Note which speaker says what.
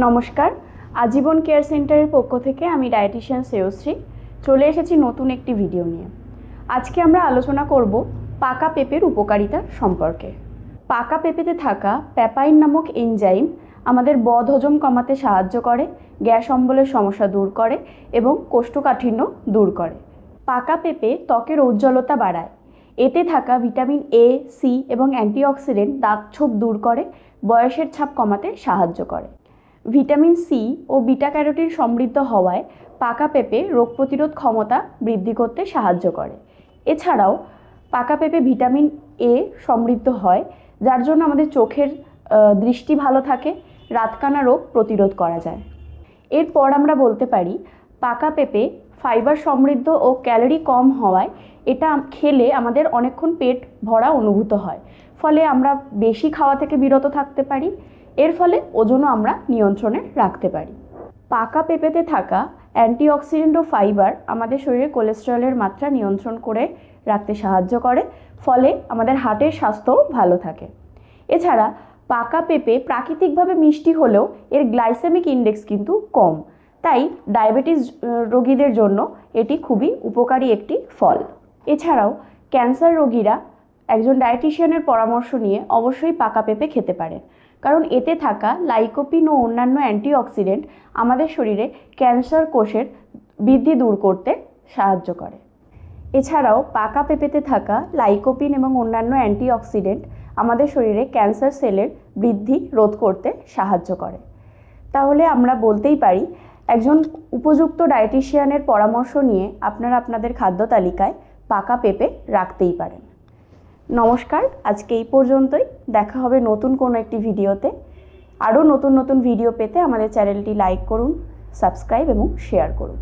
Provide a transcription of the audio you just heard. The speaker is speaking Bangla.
Speaker 1: নমস্কার, আজীবন কেয়ার সেন্টারের পক্ষ থেকে আমি ডায়েটিশিয়ান শ্রেয়শ্রী চলে এসেছি নতুন একটি ভিডিও নিয়ে। আজকে আমরা আলোচনা করব পাকা পেঁপের উপকারিতা সম্পর্কে। পাকা পেঁপেতে থাকা প্যাপাইন নামক এনজাইম আমাদের বদহজম কমাতে সাহায্য করে, গ্যাস অম্বলের সমস্যা দূর করে এবং কোষ্ঠকাঠিন্য দূর করে। পাকা পেঁপে ত্বকের উজ্জ্বলতা বাড়ায়। এতে থাকা ভিটামিন এ, সি এবং অ্যান্টিঅক্সিডেন্ট দাগছোপ দূর করে, বয়সের ছাপ কমাতে সাহায্য করে। ভিটামিন সি ও বিটা ক্যারোটিন সমৃদ্ধ হওয়ায় পাকা পেঁপে রোগ প্রতিরোধ ক্ষমতা বৃদ্ধি করতে সাহায্য করে। এছাড়াও পাকা পেঁপে ভিটামিন এ সমৃদ্ধ হয়, যার জন্য আমাদের চোখের দৃষ্টি ভালো থাকে, রাতকানা রোগ প্রতিরোধ করা যায়। এরপর আমরা বলতে পারি পাকা পেঁপে ফাইবার সমৃদ্ধ ও ক্যালোরি কম হওয়ায় এটা খেলে আমাদের অনেকক্ষণ পেট ভরা অনুভূত হয়, ফলে আমরা বেশি খাওয়া থেকে বিরত থাকতে পারি। এর ফলে ওজনও আমরা নিয়ন্ত্রণে রাখতে পারি। পাকা পেঁপেতে থাকা অ্যান্টিঅক্সিডেন্ট ও ফাইবার আমাদের শরীরে কোলেস্টেরলের মাত্রা নিয়ন্ত্রণ করে রাখতে সাহায্য করে, ফলে আমাদের হার্টের স্বাস্থ্যও ভালো থাকে। এছাড়া পাকা পেঁপে প্রাকৃতিকভাবে মিষ্টি হলেও এর গ্লাইসেমিক ইন্ডেক্স কিন্তু কম, তাই ডায়াবেটিস রোগীদের জন্য এটি খুবই উপকারী একটি ফল। এছাড়াও ক্যান্সার রোগীরা একজন ডায়েটিশিয়ানের পরামর্শ নিয়ে অবশ্যই পাকা পেঁপে খেতে পারেন, কারণ এতে থাকা লাইকোপিন ও অন্যান্য অ্যান্টিঅক্সিডেন্ট আমাদের শরীরে ক্যান্সার কোষের বৃদ্ধি দূর করতে সাহায্য করে। এছাড়াও পাকা পেঁপেতে থাকা লাইকোপিন এবং অন্যান্য অ্যান্টিঅক্সিডেন্ট আমাদের শরীরে ক্যান্সার সেলের বৃদ্ধি রোধ করতে সাহায্য করে। তাহলে আমরা বলতেই পারি একজন উপযুক্ত ডায়েটিশিয়ানের পরামর্শ নিয়ে আপনারা আপনাদের খাদ্য তালিকায় পাকা পেঁপে রাখতেই পারেন। নমস্কার, আজকে এই পর্যন্তই। দেখা হবে নতুন কোনো একটি ভিডিওতে। আরও নতুন নতুন ভিডিও পেতে আমাদের চ্যানেলটি লাইক করুন, সাবস্ক্রাইব এবং শেয়ার করুন।